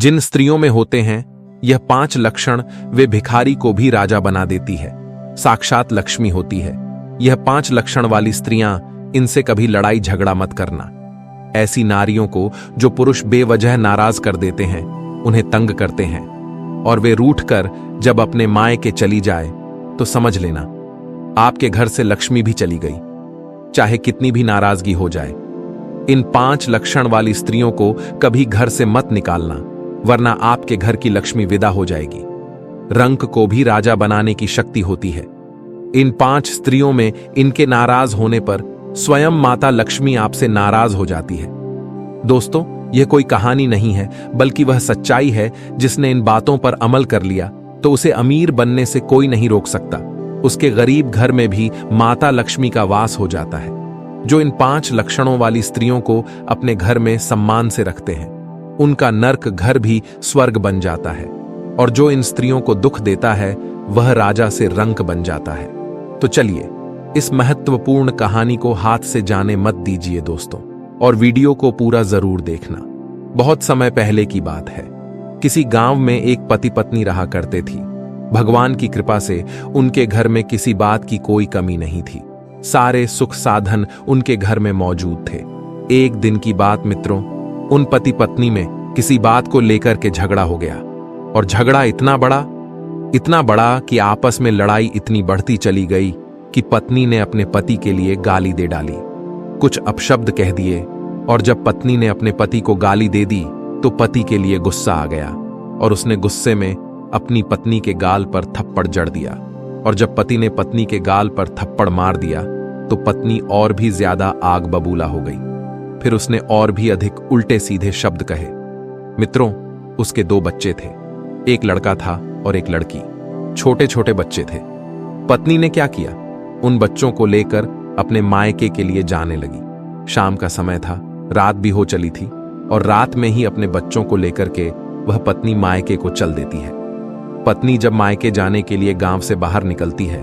जिन स्त्रियों में होते हैं यह 5 लक्षण, वे भिखारी को भी राजा बना देती है, साक्षात लक्ष्मी होती है। यह 5 लक्षण वाली स्त्रियां, इनसे कभी लड़ाई झगड़ा मत करना। ऐसी नारियों को जो पुरुष बेवजह नाराज कर देते हैं, उन्हें तंग करते हैं, और वे रूठकर जब अपने मायके चली जाए तो समझ लेना आपके घर से लक्ष्मी भी चली गई, चाहे कितनी भी नाराजगी हो जाए। इन 5 लक्षण वाली स्त्रियों को कभी घर से मत निकालना, वरना आपके घर की लक्ष्मी विदा हो जाएगी। रंक को भी राजा बनाने की शक्ति होती है। इन 5 स्त्रियों में इनके नाराज होने पर स्वयं माता लक्ष्मी आपसे नाराज हो जाती है। दोस्तों, यह कोई कहानी नहीं है, बल्कि वह सच्चाई है। जिसने इन बातों पर अमल कर लिया तो उसे अमीर बनने से कोई नहीं रोक सकता। उसके गरीब घर में भी माता लक्ष्मी का वास हो जाता है। जो इन 5 लक्षणों वाली स्त्रियों को अपने घर में सम्मान से रखते हैं, उनका नर्क घर भी स्वर्ग बन जाता है, और जो इन स्त्रियों को दुख देता है वह राजा से रंक बन जाता है। तो चलिए, इस महत्वपूर्ण कहानी को हाथ से जाने मत दीजिए दोस्तों, और वीडियो को पूरा जरूर देखना। बहुत समय पहले की बात है। किसी गांव में एक पति पत्नी रहा करते थी। भगवान की कृपा से उनके घर में किसी बात की कोई कमी नहीं थी। सारे सुख साधन उनके घर में मौजूद थे। एक दिन की बात मित्रों, उन पति पत्नी में किसी बात को लेकर के झगड़ा हो गया, और झगड़ा इतना बड़ा कि आपस में लड़ाई इतनी बढ़ती चली गई कि पत्नी ने अपने पति के लिए गाली दे डाली, कुछ अपशब्द कह दिए। और जब पत्नी ने अपने पति को गाली दे दी तो पति के लिए गुस्सा आ गया, और उसने गुस्से में अपनी पत्नी के गाल पर थप्पड़ जड़ दिया। और जब पति ने पत्नी के गाल पर थप्पड़ मार दिया तो पत्नी और भी ज्यादा आग बबूला हो गई। फिर उसने और भी अधिक उल्टे सीधे शब्द कहे। मित्रों, उसके 2 बच्चे थे, एक लड़का था और एक लड़की। छोटे छोटे बच्चे थे। पत्नी ने क्या किया, उन बच्चों को लेकर अपने मायके के लिए जाने लगी। शाम का समय था, रात भी हो चली थी, और रात में ही अपने बच्चों को लेकर के वह पत्नी मायके को चल देती है। पत्नी जब मायके जाने के लिए गांव से बाहर निकलती है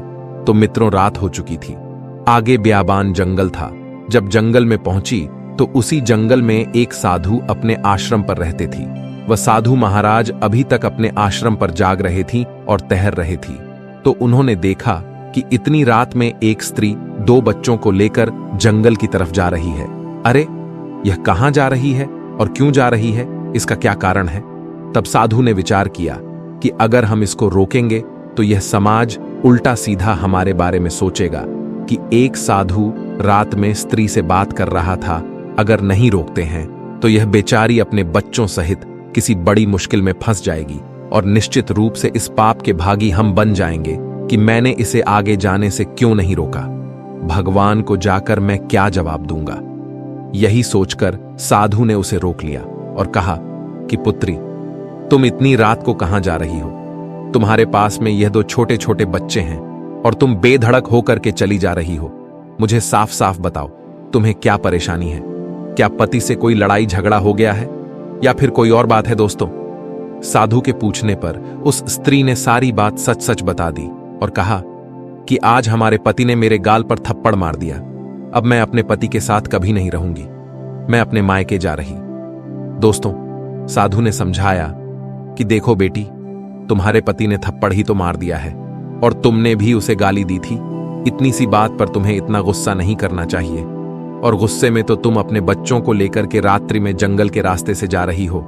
तो मित्रों रात हो चुकी थी। आगे ब्याबान जंगल था। जब जंगल में पहुंची तो उसी जंगल में एक साधु अपने आश्रम पर रहते थी। वह साधु महाराज अभी तक अपने आश्रम पर जाग रहे थी और टहल रहे थी। तो उन्होंने देखा कि इतनी रात में एक स्त्री 2 बच्चों को लेकर जंगल की तरफ जा रही है। अरे, यह कहां जा रही है और क्यों जा रही है, इसका क्या कारण है? तब साधु ने विचार किया कि अगर हम इसको रोकेंगे तो यह समाज उल्टा सीधा हमारे बारे में सोचेगा कि एक साधु रात में स्त्री से बात कर रहा था। अगर नहीं रोकते हैं तो यह बेचारी अपने बच्चों सहित किसी बड़ी मुश्किल में फंस जाएगी, और निश्चित रूप से इस पाप के भागी हम बन जाएंगे कि मैंने इसे आगे जाने से क्यों नहीं रोका। भगवान को जाकर मैं क्या जवाब दूंगा? यही सोचकर साधु ने उसे रोक लिया और कहा कि पुत्री, तुम इतनी रात को कहां जा रही हो? तुम्हारे पास में यह 2 छोटे छोटे बच्चे हैं और तुम बेधड़क होकर के चली जा रही हो। मुझे साफ साफ बताओ, तुम्हें क्या परेशानी है? क्या पति से कोई लड़ाई झगड़ा हो गया है या फिर कोई और बात है? दोस्तों, साधु के पूछने पर उस स्त्री ने सारी बात सच सच बता दी और कहा कि आज हमारे पति ने मेरे गाल पर थप्पड़ मार दिया। अब मैं अपने पति के साथ कभी नहीं रहूंगी। मैं अपने मायके जा रही। दोस्तों, साधु ने समझाया कि देखो बेटी, तुम्हारे पति ने थप्पड़ ही तो मार दिया है और तुमने भी उसे गाली दी थी। इतनी सी बात पर तुम्हें इतना गुस्सा नहीं करना चाहिए, और गुस्से में तो तुम अपने बच्चों को लेकर के रात्रि में जंगल के रास्ते से जा रही हो।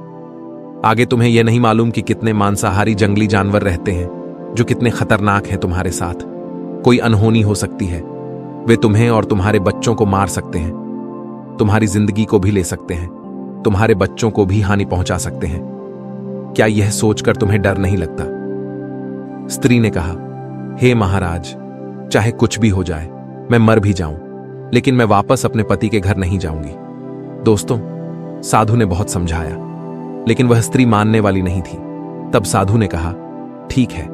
आगे तुम्हें यह नहीं मालूम कि कितने मांसाहारी जंगली जानवर रहते हैं जो कितने खतरनाक हैं तुम्हारे साथ। कोई अनहोनी हो सकती है, वे तुम्हें और तुम्हारे बच्चों को मार सकते हैं, तुम्हारी जिंदगी को भी ले सकते हैं, तुम्हारे बच्चों को भी हानि पहुंचा सकते हैं। क्या यह सोचकर तुम्हें डर नहीं लगता? स्त्री ने कहा, हे महाराज, चाहे कुछ भी हो जाए, मैं मर भी जाऊं, लेकिन मैं वापस अपने पति के घर नहीं जाऊंगी। दोस्तों, साधु ने बहुत समझाया, लेकिन वह स्त्री मानने वाली नहीं थी। तब साधु ने कहा, ठीक है,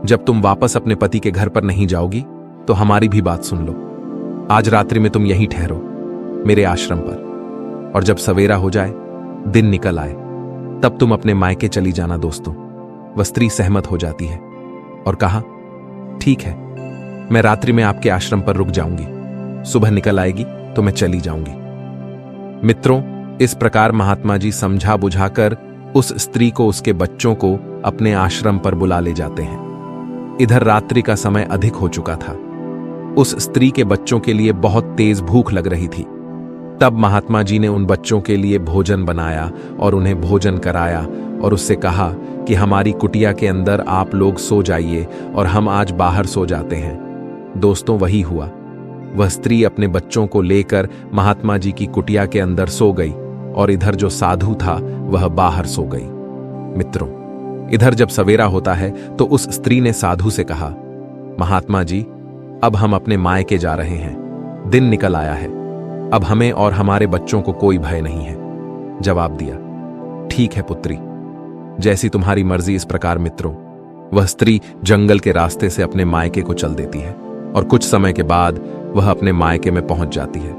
जब तुम वापस अपने पति के घर पर नहीं जाओगी तो हमारी भी बात सुन लो। आज रात्रि में तुम यहीं ठहरो मेरे आश्रम पर, और जब सवेरा हो जाए, दिन निकल आए, तब तुम अपने मायके चली जाना। दोस्तों, वह स्त्री सहमत हो जाती है और कहा, ठीक है, मैं रात्रि में आपके आश्रम पर रुक जाऊंगी, सुबह निकल आएगी तो मैं चली जाऊंगी। मित्रों, इस प्रकार महात्मा जी समझा बुझाकर उस स्त्री को उसके बच्चों को अपने आश्रम पर बुला ले जाते हैं। इधर रात्रि का समय अधिक हो चुका था। उस स्त्री के बच्चों के लिए बहुत तेज भूख लग रही थी। तब महात्मा जी ने उन बच्चों के लिए भोजन बनाया और उन्हें भोजन कराया और उससे कहा कि हमारी कुटिया के अंदर आप लोग सो जाइए और हम आज बाहर सो जाते हैं। दोस्तों, वही हुआ। वह स्त्री अपने बच्चों को लेकर महात्मा जी की कुटिया के अंदर सो गई और इधर जो साधु था वह बाहर सो गई। मित्रों, इधर जब सवेरा होता है तो उस स्त्री ने साधु से कहा, महात्मा जी, अब हम अपने मायके जा रहे हैं। दिन निकल आया है। अब हमें और हमारे बच्चों को कोई भय नहीं है। जवाब दिया, ठीक है पुत्री, जैसी तुम्हारी मर्जी। इस प्रकार मित्रों, वह स्त्री जंगल के रास्ते से अपने मायके को चल देती है और कुछ समय के बाद वह अपने मायके में पहुंच जाती है।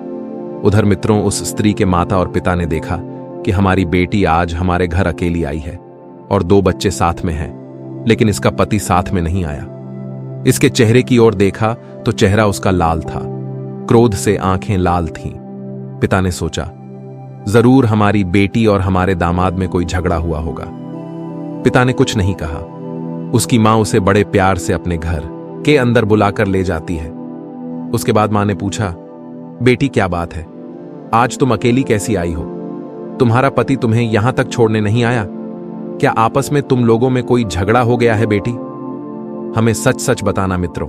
उधर मित्रों, उस स्त्री के माता और पिता ने देखा कि हमारी बेटी आज हमारे घर अकेली आई है और 2 बच्चे साथ में हैं, लेकिन इसका पति साथ में नहीं आया। इसके चेहरे की ओर देखा तो चेहरा उसका लाल था, क्रोध से आंखें लाल थीं। पिता ने सोचा, जरूर हमारी बेटी और हमारे दामाद में कोई झगड़ा हुआ होगा। पिता ने कुछ नहीं कहा। उसकी मां उसे बड़े प्यार से अपने घर के अंदर बुलाकर ले जाती है। उसके बाद मां ने पूछा, बेटी क्या बात है, आज तुम अकेली कैसी आई हो? तुम्हारा पति तुम्हें यहां तक छोड़ने नहीं आया? क्या आपस में तुम लोगों में कोई झगड़ा हो गया है बेटी? हमें सच सच बताना मित्रों।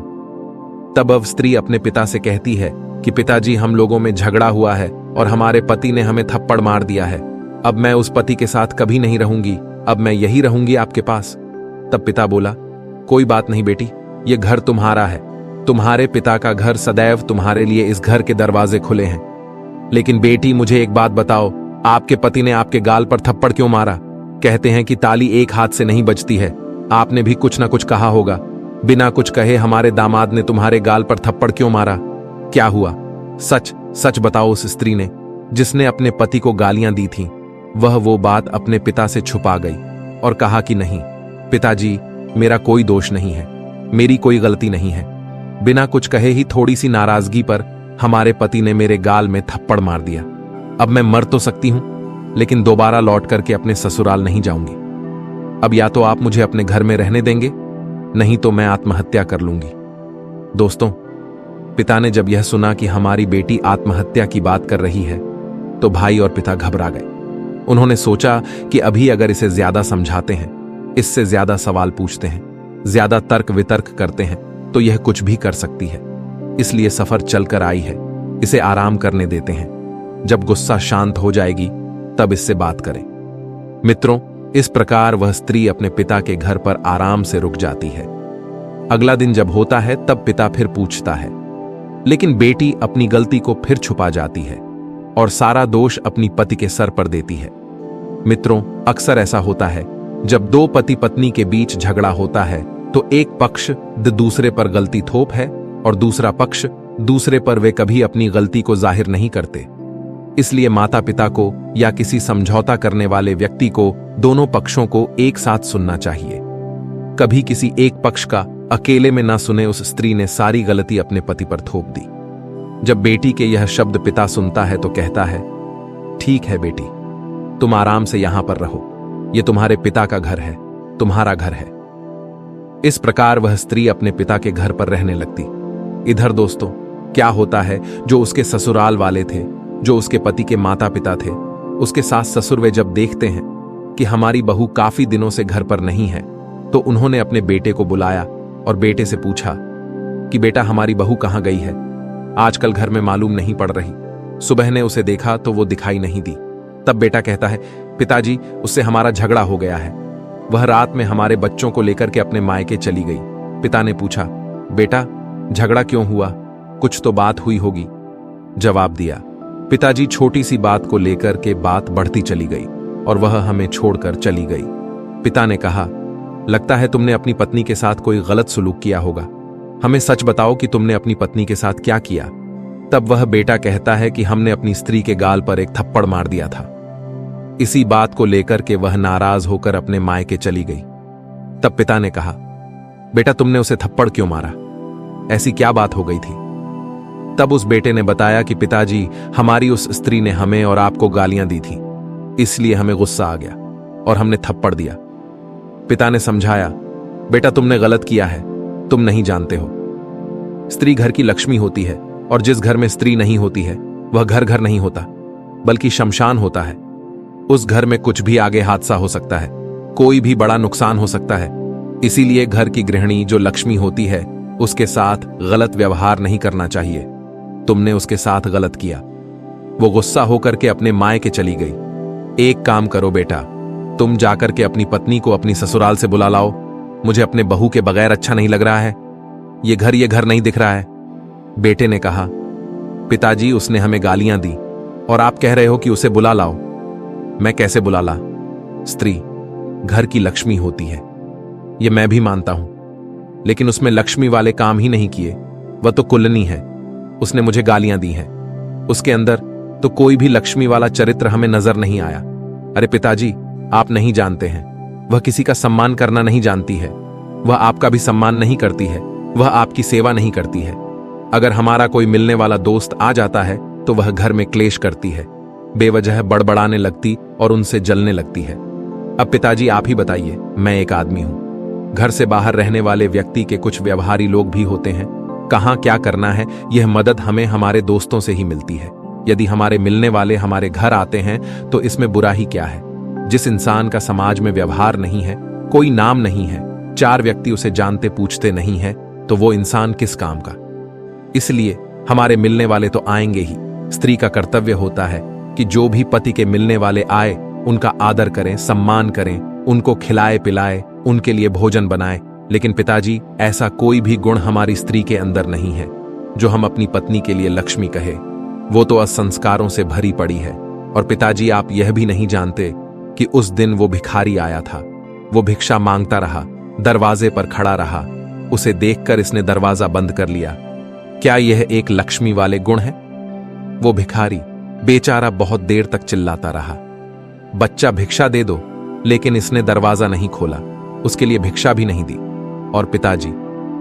तब अब स्त्री अपने पिता से कहती है कि पिताजी, हम लोगों में झगड़ा हुआ है और हमारे पति ने हमें थप्पड़ मार दिया है। अब मैं उस पति के साथ कभी नहीं रहूंगी, अब मैं यही रहूंगी आपके पास। तब पिता बोला, कोई बात नहीं बेटी, ये घर तुम्हारा है। तुम्हारे पिता का घर सदैव तुम्हारे लिए इस घर के दरवाजे खुले हैं। लेकिन बेटी, मुझे एक बात बताओ, आपके पति ने आपके गाल पर थप्पड़ क्यों मारा? कहते हैं कि ताली एक हाथ से नहीं बजती है। आपने भी कुछ ना कुछ कहा होगा। बिना कुछ कहे हमारे दामाद ने तुम्हारे गाल पर थप्पड़ क्यों मारा? क्या हुआ? सच सच बताओ। उस स्त्री ने, जिसने अपने पति को गालियां दी थीं, वह वो बात अपने पिता से छुपा गई और कहा कि नहीं पिताजी, मेरा कोई दोष नहीं है, मेरी कोई गलती नहीं है। बिना कुछ कहे ही थोड़ी सी नाराजगी पर हमारे पति ने मेरे गाल में थप्पड़ मार दिया। अब मैं मर तो सकती हूं, लेकिन दोबारा लौट करके अपने ससुराल नहीं जाऊंगी। अब या तो आप मुझे अपने घर में रहने देंगे, नहीं तो मैं आत्महत्या कर लूंगी। दोस्तों, पिता ने जब यह सुना कि हमारी बेटी आत्महत्या की बात कर रही है तो भाई और पिता घबरा गए। उन्होंने सोचा कि अभी अगर इसे ज्यादा समझाते हैं, इससे ज्यादा सवाल पूछते हैं, ज्यादा तर्क वितर्क करते हैं तो यह कुछ भी कर सकती है। इसलिए सफर चलकर आई है, इसे आराम करने देते हैं। जब गुस्सा शांत हो जाएगी तब इससे बात करें। मित्रों, इस प्रकार वह स्त्री अपने पिता के घर पर आराम से रुक जाती है। अगला दिन जब होता है तब पिता फिर पूछता है, लेकिन बेटी अपनी गलती को फिर छुपा जाती है और सारा दोष अपनी पति के सर पर देती है। मित्रों, अक्सर ऐसा होता है, जब 2 पति पत्नी के बीच झगड़ा होता है तो एक पक्ष दूसरे पर गलती थोप है और दूसरा पक्ष दूसरे पर वे कभी अपनी गलती को जाहिर नहीं करते। इसलिए माता पिता को या किसी समझौता करने वाले व्यक्ति को दोनों पक्षों को एक साथ सुनना चाहिए। कभी किसी एक पक्ष का अकेले में ना सुने उस स्त्री ने सारी गलती अपने पति पर थोप दी। जब बेटी के यह शब्द पिता सुनता है तो कहता है, ठीक है बेटी, तुम आराम से यहां पर रहो, यह तुम्हारे पिता का घर है, तुम्हारा घर है। इस प्रकार वह स्त्री अपने पिता के घर पर रहने लगती। इधर दोस्तों, क्या होता है, जो उसके ससुराल वाले थे, जो उसके पति के माता पिता थे, उसके सास ससुर वे जब देखते हैं कि हमारी बहू काफी दिनों से घर पर नहीं है, तो उन्होंने अपने बेटे को बुलाया और बेटे से पूछा कि बेटा, हमारी बहू कहां गई है? आजकल घर में मालूम नहीं पड़ रही। सुबह ने उसे देखा तो वो दिखाई नहीं दी। तब बेटा कहता है, पिताजी, उससे हमारा झगड़ा हो गया है। वह रात में हमारे बच्चों को लेकर के अपने मायके चली गई। पिता ने पूछा, बेटा, झगड़ा क्यों हुआ? कुछ तो बात हुई होगी। जवाब दिया, पिताजी, छोटी सी बात को लेकर के बात बढ़ती चली गई और वह हमें छोड़कर चली गई। पिता ने कहा, लगता है तुमने अपनी पत्नी के साथ कोई गलत सुलूक किया होगा। हमें सच बताओ कि तुमने अपनी पत्नी के साथ क्या किया। तब वह बेटा कहता है कि हमने अपनी स्त्री के गाल पर एक थप्पड़ मार दिया था। इसी बात को लेकर के वह नाराज होकर अपने मायके चली गई। तब पिता ने कहा, बेटा, तुमने उसे थप्पड़ क्यों मारा? ऐसी क्या बात हो गई थी? तब उस बेटे ने बताया कि पिताजी, हमारी उस स्त्री ने हमें और आपको गालियां दी थी, इसलिए हमें गुस्सा आ गया। और हमने थप्पड़ दिया। पिता ने समझाया, बेटा तुमने गलत किया है, तुम नहीं जानते हो। स्त्री घर की लक्ष्मी होती है और जिस घर में स्त्री नहीं होती है वह घर घर नहीं होता, बल्कि शमशान होता है। उस घर में कुछ भी आगे हादसा हो सकता है, कोई भी बड़ा नुकसान हो सकता है। इसीलिए घर की गृहिणी जो लक्ष्मी होती है उसके साथ गलत व्यवहार नहीं करना चाहिए। तुमने उसके साथ गलत किया। वो गुस्सा होकर के अपने मायके चली गई। एक काम करो बेटा, तुम जाकर के अपनी पत्नी को अपनी ससुराल से बुला लाओ। मुझे अपने बहू के बगैर अच्छा नहीं लग रहा है। ये घर नहीं दिख रहा है। बेटे ने कहा, पिताजी उसने हमें गालियां दी और आप कह रहे हो कि उसे बुला लाओ। मैं कैसे बुला ला? स्त्री घर की लक्ष्मी होती है, ये मैं भी मानता हूं, लेकिन उसमें लक्ष्मी वाले काम ही नहीं किए। वह तो कुल्लनी है, उसने मुझे गालियां दी हैं। उसके अंदर तो कोई भी लक्ष्मी वाला चरित्र हमें नजर नहीं आया। अरे पिताजी, आप नहीं जानते हैं, वह किसी का सम्मान करना नहीं जानती है। वह आपका भी सम्मान नहीं करती है, वह आपकी सेवा नहीं करती है। अगर हमारा कोई मिलने वाला दोस्त आ जाता है तो वह घर में क्लेश करती है, बेवजह बड़बड़ाने लगती और उनसे जलने लगती है। अब पिताजी आप ही बताइए, मैं एक आदमी हूं, घर से बाहर रहने वाले व्यक्ति के कुछ व्यवहारी लोग भी होते हैं। कहां क्या करना है यह मदद हमें हमारे दोस्तों से ही मिलती है। यदि हमारे मिलने वाले हमारे घर आते हैं तो इसमें बुरा ही क्या है। जिस इंसान का समाज में व्यवहार नहीं है, कोई नाम नहीं है, 4 व्यक्ति उसे जानते पूछते नहीं है, तो वो इंसान किस काम का। इसलिए हमारे मिलने वाले तो आएंगे ही। स्त्री का कर्तव्य होता है कि जो भी पति के मिलने वाले आए उनका आदर करें, सम्मान करें, उनको खिलाए पिलाए, उनके लिए भोजन बनाए। लेकिन पिताजी, ऐसा कोई भी गुण हमारी स्त्री के अंदर नहीं है जो हम अपनी पत्नी के लिए लक्ष्मी कहे। वो तो असंस्कारों से भरी पड़ी है। और पिताजी, आप यह भी नहीं जानते कि उस दिन वो भिखारी आया था। वो भिक्षा मांगता रहा, दरवाजे पर खड़ा रहा। उसे देखकर इसने दरवाजा बंद कर लिया। क्या यह एक लक्ष्मी वाले गुण है? वो भिखारी बेचारा बहुत देर तक चिल्लाता रहा, बच्चा भिक्षा दे दो, लेकिन इसने दरवाजा नहीं खोला, उसके लिए भिक्षा भी नहीं दी। और पिताजी,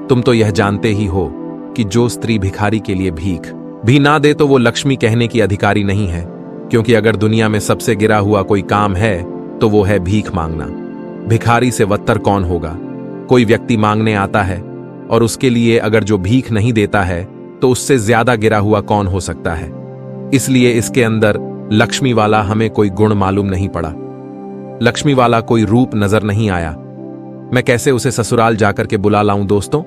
तुम तो यह जानते ही हो कि जो स्त्री भिखारी के लिए भीख भी ना दे तो वो लक्ष्मी कहने की अधिकारी नहीं है। क्योंकि अगर दुनिया में सबसे गिरा हुआ कोई काम है तो वो है भीख मांगना। भिखारी से बदतर कौन होगा? कोई व्यक्ति मांगने आता है और उसके लिए अगर जो भीख नहीं देता है तो उससे ज्यादा गिरा हुआ कौन हो सकता है। इसलिए इसके अंदर लक्ष्मी वाला हमें कोई गुण मालूम नहीं पड़ा, लक्ष्मी वाला कोई रूप नजर नहीं आया। मैं कैसे उसे ससुराल जाकर के बुला लाऊं? दोस्तों,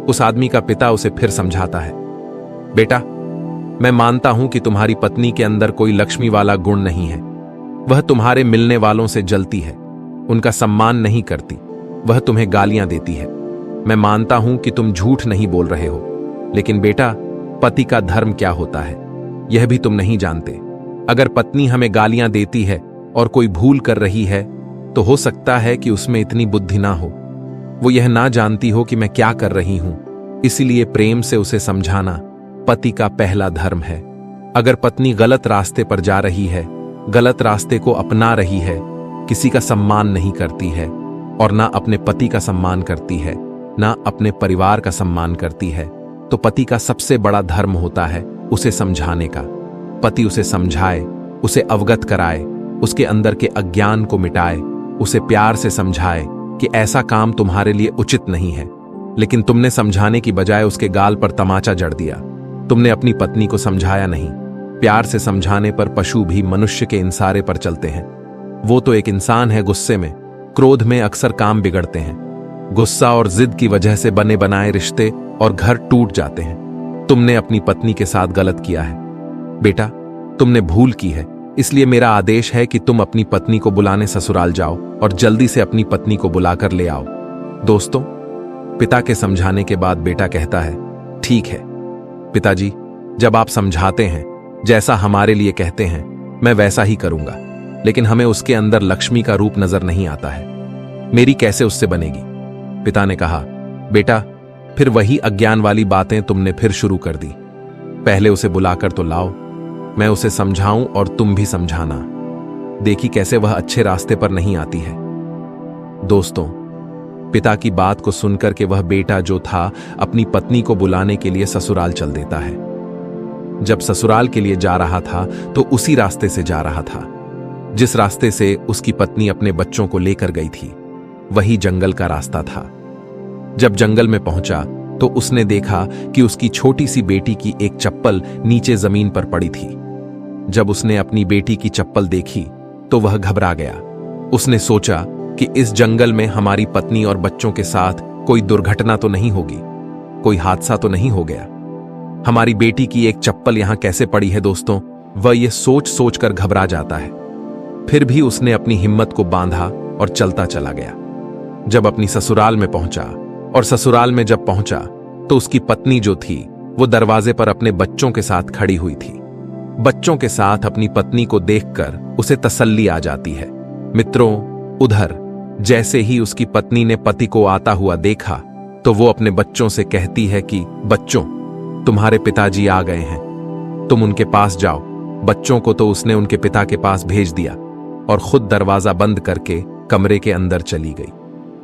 उस आदमी का पिता उसे फिर समझाता है, बेटा मैं मानता हूं कि तुम्हारी पत्नी के अंदर कोई लक्ष्मी वाला गुण नहीं है। वह तुम्हारे मिलने वालों से जलती है, उनका सम्मान नहीं करती, वह तुम्हें गालियां देती है। मैं मानता हूं कि तुम झूठ नहीं बोल रहे हो, लेकिन बेटा, पति का धर्म क्या होता है यह भी तुम नहीं जानते। अगर पत्नी हमें गालियां देती है और कोई भूल कर रही है तो हो सकता है कि उसमें इतनी बुद्धि ना हो, वो यह ना जानती हो कि मैं क्या कर रही हूं। इसीलिए प्रेम से उसे समझाना पति का पहला धर्म है। अगर पत्नी गलत रास्ते पर जा रही है, गलत रास्ते को अपना रही है, किसी का सम्मान नहीं करती है और ना अपने पति का सम्मान करती है, ना अपने परिवार का सम्मान करती है, तो पति का सबसे बड़ा धर्म होता है उसे समझाने का। पति उसे समझाए, उसे अवगत कराए, उसके अंदर के अज्ञान को मिटाए, उसे प्यार से समझाए कि ऐसा काम तुम्हारे लिए उचित नहीं है। लेकिन तुमने समझाने की बजाय उसके गाल पर तमाचा जड़ दिया। तुमने अपनी पत्नी को समझाया नहीं। प्यार से समझाने पर पशु भी मनुष्य के इंसारे पर चलते हैं। वो तो एक इंसान है, गुस्से में, क्रोध में अक्सर काम बिगड़ते हैं। गुस्सा और जिद की वजह से बने बनाए रिश्ते और घर टूट जाते हैं। तुमने अपनी पत्नी के साथ गलत किया है बेटा, तुमने भूल की है। इसलिए मेरा आदेश है कि तुम अपनी पत्नी को बुलाने ससुराल जाओ और जल्दी से अपनी पत्नी को बुलाकर ले आओ। दोस्तों, पिता के समझाने के बाद बेटा कहता है, ठीक है पिताजी, जब आप समझाते हैं, जैसा हमारे लिए कहते हैं, मैं वैसा ही करूंगा। लेकिन हमें उसके अंदर लक्ष्मी का रूप नजर नहीं आता है, मेरी कैसे उससे बनेगी? पिता ने कहा, बेटा फिर वही अज्ञान वाली बातें तुमने फिर शुरू कर दी। पहले उसे बुलाकर तो लाओ, मैं उसे समझाऊं और तुम भी समझाना। देखी कैसे वह अच्छे रास्ते पर नहीं आती है। दोस्तों, पिता की बात को सुनकर के वह बेटा जो था अपनी पत्नी को बुलाने के लिए ससुराल चल देता है। जब ससुराल के लिए जा रहा था तो उसी रास्ते से जा रहा था। जिस रास्ते से उसकी पत्नी अपने बच्चों को लेकर गई थी वही जंगल का रास्ता था। जब जंगल में पहुंचा तो उसने देखा कि उसकी छोटी सी बेटी की एक चप्पल नीचे जमीन पर पड़ी थी। जब उसने अपनी बेटी की चप्पल देखी तो वह घबरा गया। उसने सोचा कि इस जंगल में हमारी पत्नी और बच्चों के साथ कोई दुर्घटना तो नहीं होगी, कोई हादसा तो नहीं हो गया। हमारी बेटी की एक चप्पल यहां कैसे पड़ी है दोस्तों, वह यह सोच सोच कर घबरा जाता है। फिर भी उसने अपनी हिम्मत को बांधा और चलता चला गया। जब अपनी ससुराल में पहुंचा और ससुराल में जब पहुंचा तो उसकी पत्नी जो थी वो दरवाजे पर अपने बच्चों के साथ खड़ी हुई थी। बच्चों के साथ अपनी पत्नी को देखकर उसे तसल्ली आ जाती है। मित्रों, उधर जैसे ही उसकी पत्नी ने पति को आता हुआ देखा तो वो अपने बच्चों से कहती है कि बच्चों, तुम्हारे पिताजी आ गए हैं, तुम उनके पास जाओ। बच्चों को तो उसने उनके पिता के पास भेज दिया और खुद दरवाजा बंद करके कमरे के अंदर चली गई।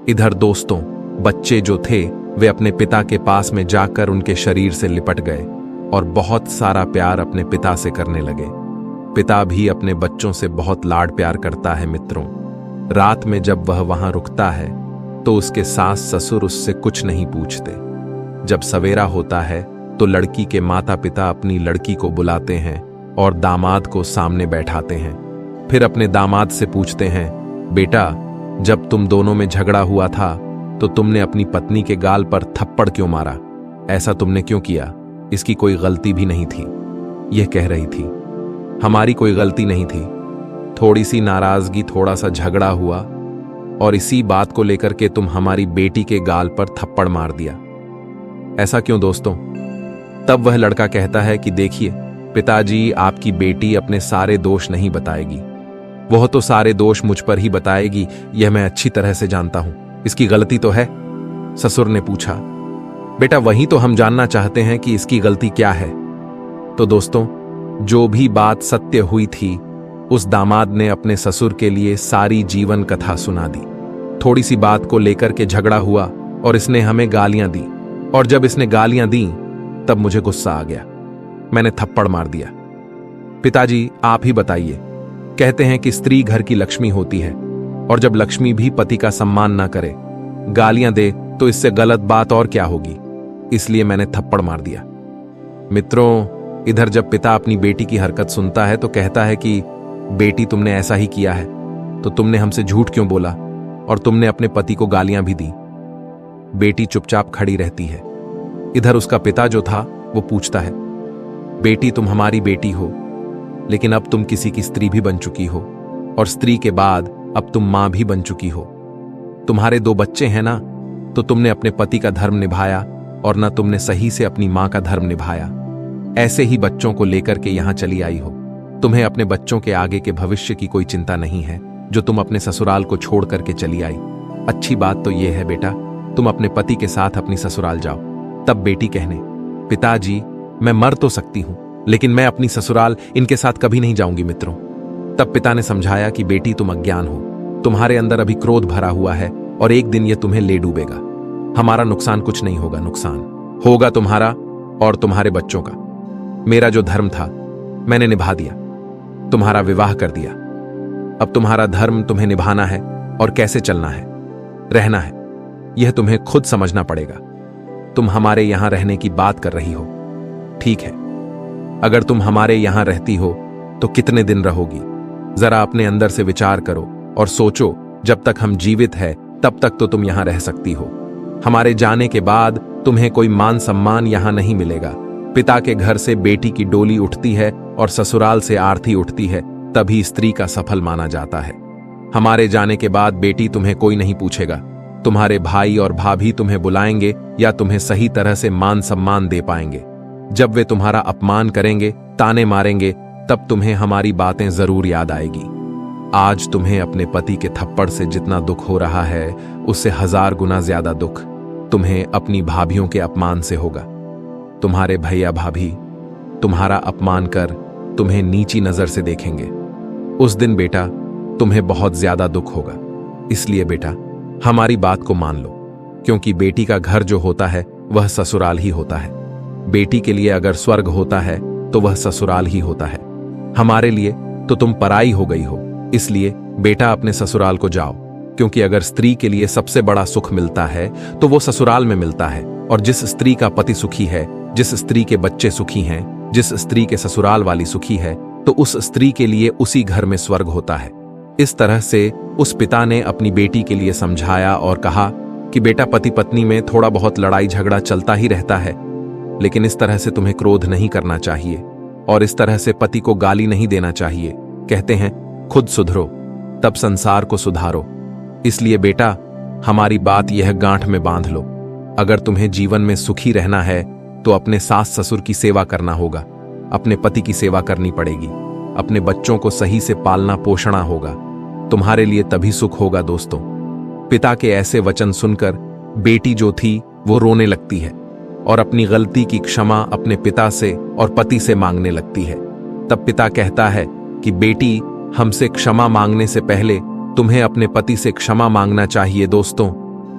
इधर दोस्तों, बच्चे जो थे वे अपने पिता के पास में जाकर उनके शरीर से लिपट गए और बहुत सारा प्यार अपने पिता से करने लगे। पिता भी अपने बच्चों से बहुत लाड प्यार करता है। मित्रों, रात में जब वह वहां रुकता है तो उसके सास ससुर उससे कुछ नहीं पूछते। जब सवेरा होता है तो लड़की के माता पिता अपनी लड़की को बुलाते हैं और दामाद को सामने बैठाते हैं। फिर अपने दामाद से पूछते हैं, बेटा, जब तुम दोनों में झगड़ा हुआ था तो तुमने अपनी पत्नी के गाल पर थप्पड़ क्यों मारा? ऐसा तुमने क्यों किया? इसकी कोई गलती भी नहीं थी। यह कह रही थी, हमारी कोई गलती नहीं थी, थोड़ी सी नाराजगी, थोड़ा सा झगड़ा हुआ और इसी बात को लेकर के तुम हमारी बेटी के गाल पर थप्पड़ मार दिया। ऐसा क्यों दोस्तों? तब वह लड़का कहता है कि देखिए पिताजी, आपकी बेटी अपने सारे दोष नहीं बताएगी, वह तो सारे दोष मुझ पर ही बताएगी, यह मैं अच्छी तरह से जानता हूं। इसकी गलती तो है? ससुर ने पूछा। बेटा, वही तो हम जानना चाहते हैं कि इसकी गलती क्या है। तो दोस्तों, जो भी बात सत्य हुई थी उस दामाद ने अपने ससुर के लिए सारी जीवन कथा सुना दी। थोड़ी सी बात को लेकर के झगड़ा हुआ और इसने हमें गालियां दी, और जब इसने गालियां दी तब मुझे गुस्सा आ गया, मैंने थप्पड़ मार दिया। पिताजी, आप ही बताइए। कहते हैं कि स्त्री घर की लक्ष्मी होती है और जब लक्ष्मी भी पति का सम्मान ना करे, गालियां दे, तो इससे गलत बात और क्या होगी, इसलिए मैंने थप्पड़ मार दिया। मित्रों, इधर जब पिता अपनी बेटी की हरकत सुनता है तो कहता है कि बेटी, तुमने ऐसा ही किया है तो तुमने हमसे झूठ क्यों बोला और तुमने अपने पति को गालियां भी दी। बेटी चुपचाप खड़ी रहती है। इधर उसका पिता जो था वो पूछता है, बेटी, तुम हमारी बेटी हो, लेकिन अब तुम किसी की स्त्री भी बन चुकी हो और स्त्री के बाद अब तुम मां भी बन चुकी हो। तुम्हारे 2 बच्चे हैं ना, तो तुमने अपने पति का धर्म निभाया और ना तुमने सही से अपनी मां का धर्म निभाया। ऐसे ही बच्चों को लेकर के यहां चली आई हो। तुम्हें अपने बच्चों के आगे के भविष्य की कोई चिंता नहीं है जो तुम अपने ससुराल को छोड़ करके चली आई। अच्छी बात तो यह है बेटा, तुम अपने पति के साथ अपनी ससुराल जाओ। तब बेटी कहने, पिताजी, मैं मर तो सकती हूं लेकिन मैं अपनी ससुराल इनके साथ कभी नहीं जाऊंगी। मित्रों, तब पिता ने समझाया कि बेटी, तुम अज्ञान हो, तुम्हारे अंदर अभी क्रोध भरा हुआ है और एक दिन यह तुम्हें ले डूबेगा। हमारा नुकसान कुछ नहीं होगा, नुकसान होगा तुम्हारा और तुम्हारे बच्चों का। मेरा जो धर्म था मैंने निभा दिया, तुम्हारा विवाह कर दिया। अब तुम्हारा धर्म तुम्हें निभाना है और कैसे चलना है, रहना है, यह तुम्हें खुद समझना पड़ेगा। तुम हमारे यहां रहने की बात कर रही हो, ठीक है, अगर तुम हमारे यहां रहती हो तो कितने दिन रहोगी? जरा अपने अंदर से विचार करो और सोचो, जब तक हम जीवित हैं तब तक तो तुम यहां रह सकती हो। हमारे जाने के बाद तुम्हें कोई मान सम्मान यहां नहीं मिलेगा। पिता के घर से बेटी की डोली उठती है और ससुराल से आरती उठती है, तभी स्त्री का सफल माना जाता है। हमारे जाने के बाद बेटी, तुम्हें कोई नहीं पूछेगा। तुम्हारे भाई और भाभी तुम्हें बुलाएंगे या तुम्हें सही तरह से मान सम्मान दे पाएंगे। जब वे तुम्हारा अपमान करेंगे, ताने मारेंगे, तब तुम्हें हमारी बातें जरूर याद आएगी। आज तुम्हें अपने पति के थप्पड़ से जितना दुख हो रहा है उससे 1000 गुना ज्यादा दुख तुम्हें अपनी भाभियों के अपमान से होगा। तुम्हारे भैया भाभी तुम्हारा अपमान कर तुम्हें नीची नजर से देखेंगे। उस दिन बेटा तुम्हें बहुत ज्यादा दुख होगा। इसलिए बेटा हमारी बात को मान लो, क्योंकि बेटी का घर जो होता है वह ससुराल ही होता है। बेटी के लिए अगर स्वर्ग होता है तो वह ससुराल ही होता है। हमारे लिए तो तुम पराई हो गई हो, इसलिए बेटा अपने ससुराल को जाओ, क्योंकि अगर स्त्री के लिए सबसे बड़ा सुख मिलता है तो वो ससुराल में मिलता है। और जिस स्त्री का पति सुखी है, जिस स्त्री के बच्चे सुखी हैं, जिस स्त्री के ससुराल वाली सुखी है, तो उस स्त्री के लिए उसी घर में स्वर्ग होता है। इस तरह से उस पिता ने अपनी बेटी के लिए समझाया और कहा कि बेटा, पति पत्नी में थोड़ा बहुत लड़ाई झगड़ा चलता ही रहता है, लेकिन इस तरह से तुम्हें क्रोध नहीं करना चाहिए और इस तरह से पति को गाली नहीं देना चाहिए। कहते हैं खुद सुधरो तब संसार को सुधारो। इसलिए बेटा, हमारी बात यह गांठ में बांध लो, अगर तुम्हें जीवन में सुखी रहना है तो अपने सास ससुर की सेवा करना होगा, अपने पति की सेवा करनी पड़ेगी, अपने बच्चों को सही से पालना पोषणा होगा, तुम्हारे लिए तभी सुख होगा। दोस्तों, पिता के ऐसे वचन सुनकर बेटी जो थी वो रोने लगती है और अपनी गलती की क्षमा अपने पिता से और पति से मांगने लगती है। तब पिता कहता है कि बेटी, हमसे क्षमा मांगने से पहले तुम्हें अपने पति से क्षमा मांगना चाहिए। दोस्तों,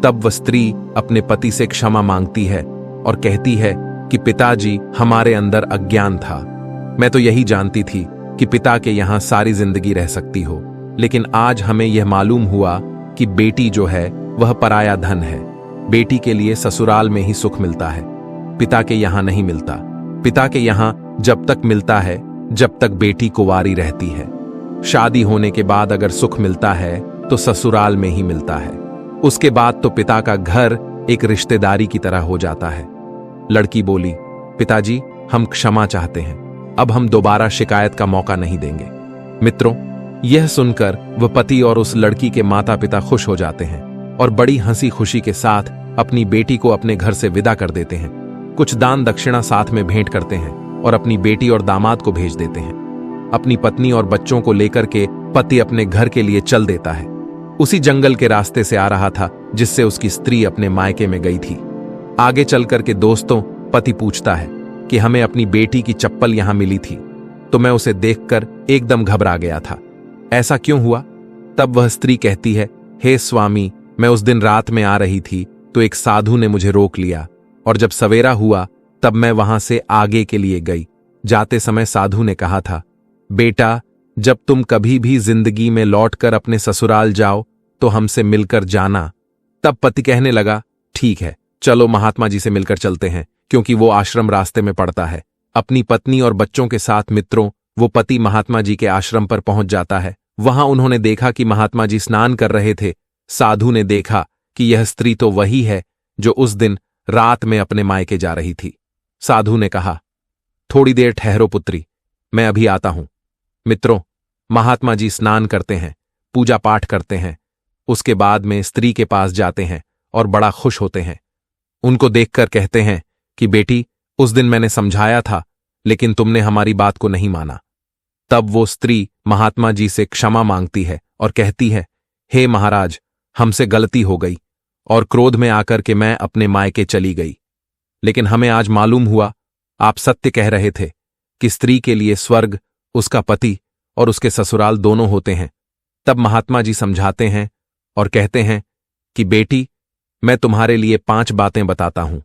तब वह स्त्री अपने पति से क्षमा मांगती है और कहती है कि पिताजी, हमारे अंदर अज्ञान था, मैं तो यही जानती थी कि पिता के यहां सारी जिंदगी रह सकती हो, लेकिन आज हमें यह मालूम हुआ कि बेटी जो है वह पराया धन है। बेटी के लिए ससुराल में ही सुख मिलता है, पिता के यहां नहीं मिलता। पिता के यहां जब तक मिलता है जब तक बेटी कुंवारी रहती है। शादी होने के बाद अगर सुख मिलता है तो ससुराल में ही मिलता है। उसके बाद तो पिता का घर एक रिश्तेदारी की तरह हो जाता है। लड़की बोली, पिताजी, हम क्षमा चाहते हैं, अब हम दोबारा शिकायत का मौका नहीं देंगे। मित्रों, यह सुनकर वह पति और उस लड़की के माता पिता खुश हो जाते हैं और बड़ी हंसी खुशी के साथ अपनी बेटी को अपने घर से विदा कर देते हैं। कुछ दान दक्षिणा साथ में भेंट करते हैं और अपनी बेटी और दामाद को भेज देते हैं। अपनी पत्नी और बच्चों को लेकर के पति अपने घर के लिए चल देता है। उसी जंगल के रास्ते से आ रहा था जिससे उसकी स्त्री अपने मायके में गई थी। आगे चलकर के दोस्तों, पति पूछता है कि हमें अपनी बेटी की चप्पल यहां मिली थी तो मैं उसे देखकर एकदम घबरा गया था, ऐसा क्यों हुआ? तब वह स्त्री कहती है, हे स्वामी, मैं उस दिन रात में आ रही थी तो एक साधु ने मुझे रोक लिया और जब सवेरा हुआ तब मैं वहां से आगे के लिए गई। जाते समय साधु ने कहा था, बेटा, जब तुम कभी भी जिंदगी में लौटकर अपने ससुराल जाओ तो हमसे मिलकर जाना। तब पति कहने लगा, ठीक है, चलो महात्मा जी से मिलकर चलते हैं, क्योंकि वो आश्रम रास्ते में पड़ता है। अपनी पत्नी और बच्चों के साथ मित्रों, वो पति महात्मा जी के आश्रम पर पहुंच जाता है। वहां उन्होंने देखा कि महात्मा जी स्नान कर रहे थे। साधु ने देखा कि यह स्त्री तो वही है जो उस दिन रात में अपने मायके जा रही थी। साधु ने कहा, थोड़ी देर ठहरो पुत्री, मैं अभी आता हूं। मित्रों, महात्मा जी स्नान करते हैं, पूजा पाठ करते हैं, उसके बाद में स्त्री के पास जाते हैं और बड़ा खुश होते हैं। उनको देखकर कहते हैं कि बेटी, उस दिन मैंने समझाया था लेकिन तुमने हमारी बात को नहीं माना। तब वो स्त्री महात्मा जी से क्षमा मांगती है और कहती है, हे महाराज, हमसे गलती हो गई और क्रोध में आकर के मैं अपने मायके चली गई, लेकिन हमें आज मालूम हुआ आप सत्य कह रहे थे कि स्त्री के लिए स्वर्ग उसका पति और उसके ससुराल दोनों होते हैं। तब महात्मा जी समझाते हैं और कहते हैं कि बेटी, मैं तुम्हारे लिए 5 बातें बताता हूं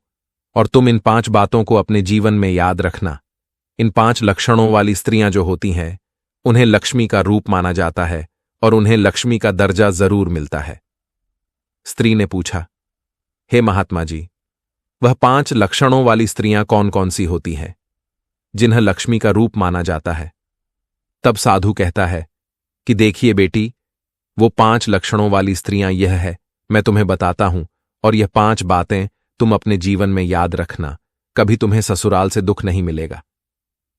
और तुम इन 5 बातों को अपने जीवन में याद रखना। इन 5 लक्षणों वाली स्त्रियां जो होती हैं उन्हें लक्ष्मी का रूप माना जाता है और उन्हें लक्ष्मी का दर्जा जरूर मिलता है। स्त्री ने पूछा, हे महात्मा जी, वह 5 लक्षणों वाली स्त्रियां कौन कौन सी होती हैं जिन्हें लक्ष्मी का रूप माना जाता है? तब साधु कहता है कि देखिए बेटी, वो 5 लक्षणों वाली स्त्रियां यह है, मैं तुम्हें बताता हूं और यह 5 बातें तुम अपने जीवन में याद रखना, कभी तुम्हें ससुराल से दुख नहीं मिलेगा।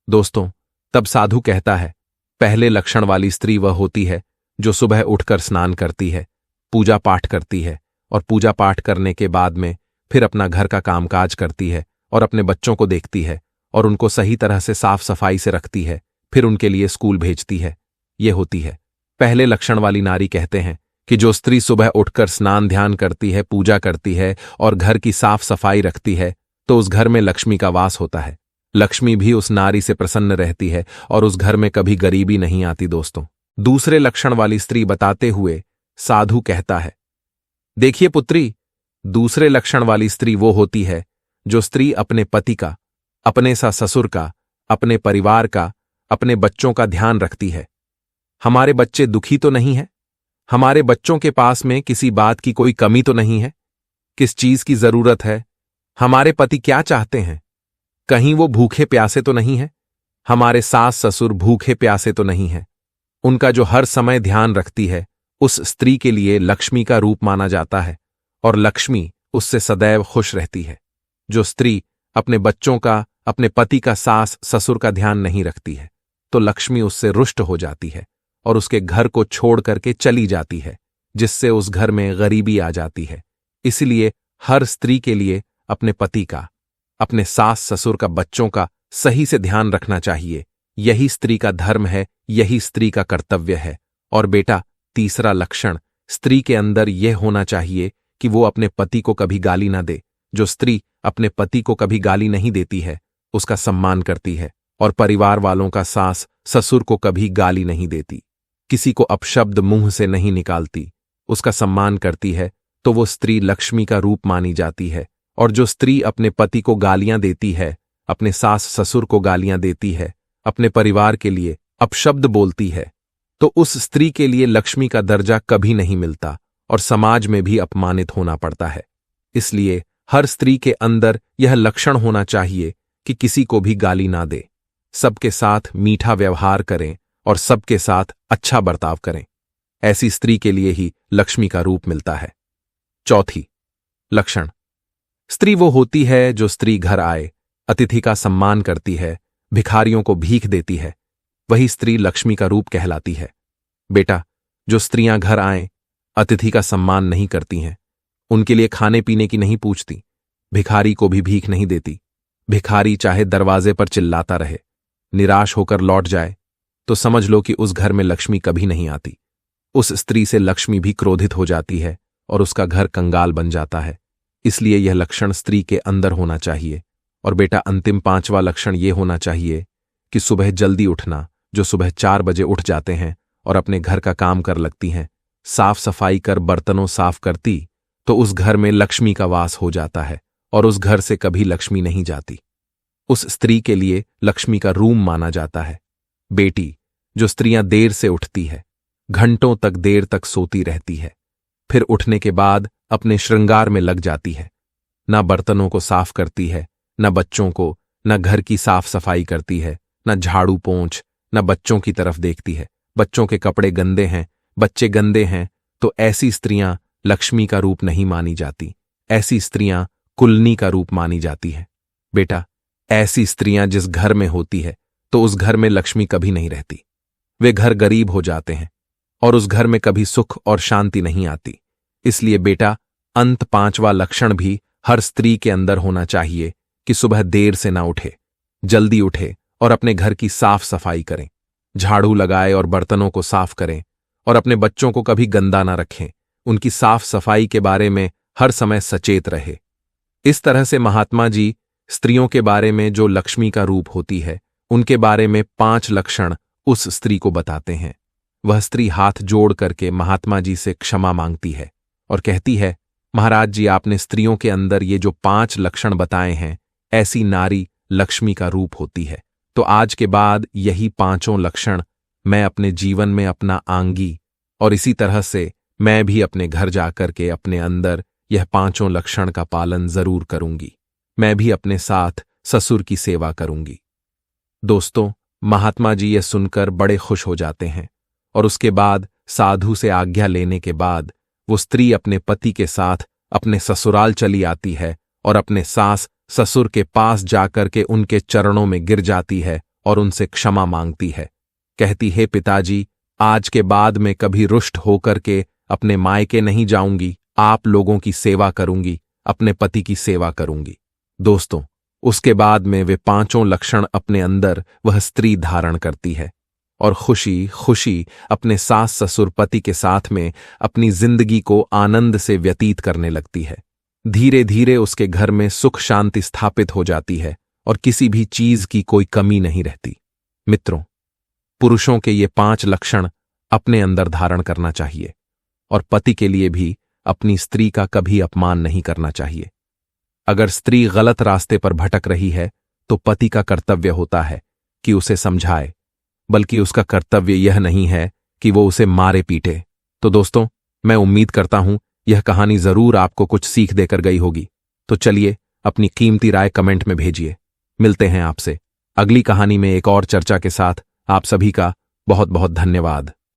दोस्तों, तब साधु कहता है, पहले लक्षण वाली स्त्री वह होती है जो सुबह उठकर स्नान करती है, पूजा पाठ करती है और पूजा पाठ करने के बाद में फिर अपना घर का कामकाज करती है और अपने बच्चों को देखती है और उनको सही तरह से साफ सफाई से रखती है, फिर उनके लिए स्कूल भेजती है। ये होती है पहले लक्षण वाली नारी। कहते हैं कि जो स्त्री सुबह उठकर स्नान ध्यान करती है, पूजा करती है और घर की साफ सफाई रखती है, तो उस घर में लक्ष्मी का वास होता है। लक्ष्मी भी उस नारी से प्रसन्न रहती है और उस घर में कभी गरीबी नहीं आती। दोस्तों, दूसरे लक्षण वाली स्त्री बताते हुए साधु कहता है, देखिए पुत्री, दूसरे लक्षण वाली स्त्री वो होती है जो स्त्री अपने पति का, अपने सा ससुर का, अपने परिवार का, अपने बच्चों का ध्यान रखती है, हमारे बच्चे दुखी तो नहीं है? हमारे बच्चों के पास में किसी बात की कोई कमी तो नहीं है? किस चीज की जरूरत है? हमारे पति क्या चाहते हैं? कहीं वो भूखे प्यासे तो नहीं है? हमारे सास ससुर भूखे प्यासे तो नहीं है? उनका जो हर समय ध्यान रखती है, उस स्त्री के लिए लक्ष्मी का रूप माना जाता है और लक्ष्मी उससे सदैव खुश रहती है। जो स्त्री अपने बच्चों का, अपने पति का, सास ससुर का ध्यान नहीं रखती है, तो लक्ष्मी उससे रुष्ट हो जाती है और उसके घर को छोड़ करके चली जाती है, जिससे उस घर में गरीबी आ जाती है। इसलिए हर स्त्री के लिए अपने पति का, अपने सास ससुर का, बच्चों का सही से ध्यान रखना चाहिए। यही स्त्री का धर्म है, यही स्त्री का कर्तव्य है। और बेटा, तीसरा लक्षण स्त्री के अंदर यह होना चाहिए कि वो अपने पति को कभी गाली ना दे। जो स्त्री अपने पति को कभी गाली नहीं देती है, उसका सम्मान करती है और परिवार वालों का, सास ससुर को कभी गाली नहीं देती, किसी को अपशब्द मुंह से नहीं निकालती, उसका सम्मान करती है, तो वो स्त्री लक्ष्मी का रूप मानी जाती है। और जो स्त्री अपने पति को गालियां देती है, अपने सास ससुर को गालियां देती है, अपने परिवार के लिए अपशब्द बोलती है, तो उस स्त्री के लिए लक्ष्मी का दर्जा कभी नहीं मिलता और समाज में भी अपमानित होना पड़ता है। इसलिए हर स्त्री के अंदर यह लक्षण होना चाहिए कि किसी को भी गाली ना दे, सबके साथ मीठा व्यवहार करें और सबके साथ अच्छा बर्ताव करें। ऐसी स्त्री के लिए ही लक्ष्मी का रूप मिलता है। चौथी लक्षण, स्त्री वो होती है जो स्त्री घर आए, अतिथि का सम्मान करती है, भिखारियों को भीख देती है, वही स्त्री लक्ष्मी का रूप कहलाती है। बेटा, जो स्त्रियां घर आएं, अतिथि का सम्मान नहीं करती हैं, उनके लिए खाने पीने की नहीं पूछती, भिखारी को भी भीख नहीं देती, भिखारी चाहे दरवाजे पर चिल्लाता रहे, निराश होकर लौट जाए, तो समझ लो कि उस घर में लक्ष्मी कभी नहीं आती। उस स्त्री से लक्ष्मी भी क्रोधित हो जाती है और उसका घर कंगाल बन जाता है। इसलिए यह लक्षण स्त्री के अंदर होना चाहिए। और बेटा, अंतिम पांचवा लक्षण यह होना चाहिए कि सुबह जल्दी उठना। जो सुबह 4 बजे उठ जाते हैं और अपने घर का काम कर लगती हैं, साफ सफाई कर बर्तनों साफ करती, तो उस घर में लक्ष्मी का वास हो जाता है और उस घर से कभी लक्ष्मी नहीं जाती। उस स्त्री के लिए लक्ष्मी का रूम माना जाता है। बेटी, जो स्त्रियां देर से उठती है, घंटों तक देर तक सोती रहती है, फिर उठने के बाद अपने श्रृंगार में लग जाती है, ना बर्तनों को साफ करती है, न बच्चों को, न घर की साफ सफाई करती है, न झाड़ू पोंछ, न बच्चों की तरफ देखती है, बच्चों के कपड़े गंदे हैं, बच्चे गंदे हैं, तो ऐसी स्त्रियां लक्ष्मी का रूप नहीं मानी जाती। ऐसी स्त्रियां कुलनी का रूप मानी जाती है। बेटा, ऐसी स्त्रियां जिस घर में होती है, तो उस घर में लक्ष्मी कभी नहीं रहती। वे घर गरीब हो जाते हैं और उस घर में कभी सुख और शांति नहीं आती। इसलिए बेटा, अंत पांचवा लक्षण भी हर स्त्री के अंदर होना चाहिए कि सुबह देर से ना उठे, जल्दी उठे और अपने घर की साफ सफाई करें, झाड़ू लगाए और बर्तनों को साफ करें और अपने बच्चों को कभी गंदा ना रखें, उनकी साफ सफाई के बारे में हर समय सचेत रहे। इस तरह से महात्मा जी स्त्रियों के बारे में जो लक्ष्मी का रूप होती है, उनके बारे में 5 लक्षण उस स्त्री को बताते हैं। वह स्त्री हाथ जोड़ करके महात्मा जी से क्षमा मांगती है और कहती है, महाराज जी, आपने स्त्रियों के अंदर ये जो 5 लक्षण बताए हैं, ऐसी नारी लक्ष्मी का रूप होती है। तो आज के बाद यही 5 लक्षण मैं अपने जीवन में अपना आंगी और इसी तरह से मैं भी अपने घर जाकर के अपने अंदर यह 5 लक्षण का पालन जरूर करूंगी। मैं भी अपने साथ ससुर की सेवा करूंगी। दोस्तों, महात्मा जी यह सुनकर बड़े खुश हो जाते हैं और उसके बाद साधु से आज्ञा लेने के बाद वो स्त्री अपने पति के साथ अपने ससुराल चली आती है और अपने सास ससुर के पास जाकर के उनके चरणों में गिर जाती है और उनसे क्षमा मांगती है। कहती है, पिताजी, आज के बाद मैं कभी रुष्ट होकर के अपने मायके नहीं जाऊंगी, आप लोगों की सेवा करूंगी, अपने पति की सेवा करूंगी। दोस्तों, उसके बाद में वे 5 लक्षण अपने अंदर वह स्त्री धारण करती है और खुशी खुशी अपने सास ससुर पति के साथ में अपनी जिंदगी को आनंद से व्यतीत करने लगती है। धीरे धीरे उसके घर में सुख शांति स्थापित हो जाती है और किसी भी चीज की कोई कमी नहीं रहती। मित्रों, पुरुषों के ये 5 लक्षण अपने अंदर धारण करना चाहिए और पति के लिए भी अपनी स्त्री का कभी अपमान नहीं करना चाहिए। अगर स्त्री गलत रास्ते पर भटक रही है तो पति का कर्तव्य होता है कि उसे समझाए, बल्कि उसका कर्तव्य यह नहीं है कि वो उसे मारे पीटे। तो दोस्तों, मैं उम्मीद करता हूं यह कहानी जरूर आपको कुछ सीख देकर गई होगी। तो चलिए, अपनी कीमती राय कमेंट में भेजिए। मिलते हैं आपसे अगली कहानी में एक और चर्चा के साथ। आप सभी का बहुत बहुत धन्यवाद।